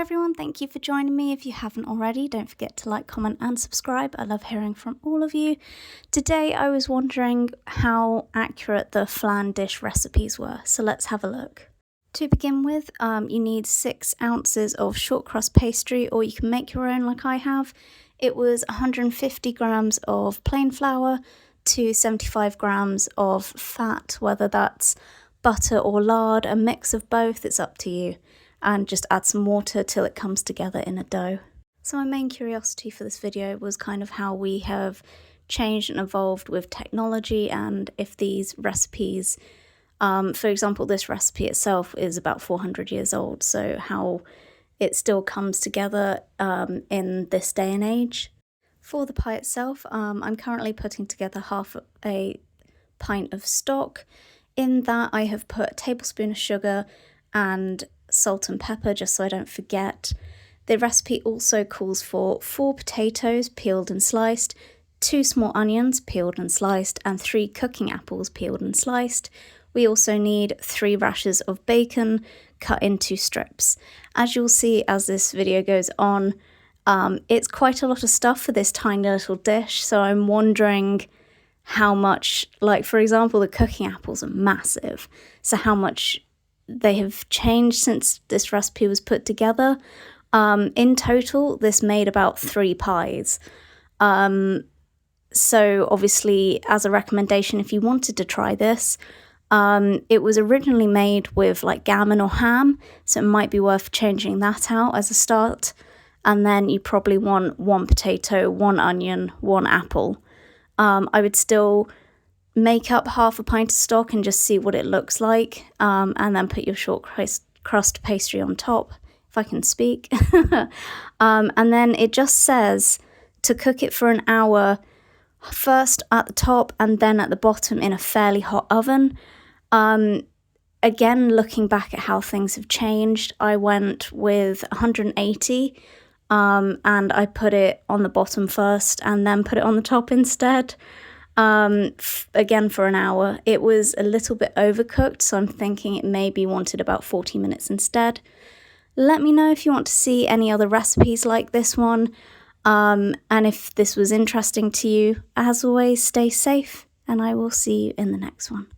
everyone, thank you for joining me. If you haven't already, don't forget to like, comment and subscribe. I love hearing from all of you. Today I was wondering how accurate the flan dish recipes were, so let's have a look. To begin with, you need 6 ounces of short crust pastry, or you can make your own like I have. It was 150 grams of plain flour to 75 grams of fat, whether that's butter or lard, a mix of both, it's up to you. And just add some water till it comes together in a dough. So my main curiosity for this video was kind of how we have changed and evolved with technology, and if these recipes, for example, this recipe itself is about 400 years old, so how it still comes together in this day and age. For the pie itself, I'm currently putting together half a pint of stock. In that I have put a tablespoon of sugar and salt and pepper, just so I don't forget. The recipe also calls for 4 potatoes peeled and sliced, 2 small onions peeled and sliced, and 3 cooking apples peeled and sliced. We also need 3 rashers of bacon cut into strips. As you'll see as this video goes on, it's quite a lot of stuff for this tiny little dish, so I'm wondering how much, like for example, the cooking apples are massive, so how much they have changed since this recipe was put together. In total, this made about 3 pies. So obviously, as a recommendation, if you wanted to try this, it was originally made with like gammon or ham, so it might be worth changing that out as a start. And then you probably want 1 potato, 1 onion, 1 apple. I would still make up half a pint of stock and just see what it looks like, and then put your short crust pastry on top, if I can speak. And then it just says to cook it for an hour, first at the top and then at the bottom in a fairly hot oven. Again, looking back at how things have changed, I went with 180, and I put it on the bottom first and then put it on the top instead. Again for an hour. It was a little bit overcooked, so I'm thinking it maybe wanted about 40 minutes instead. Let me know if you want to see any other recipes like this one, and if this was interesting to you. As always, stay safe, and I will see you in the next one.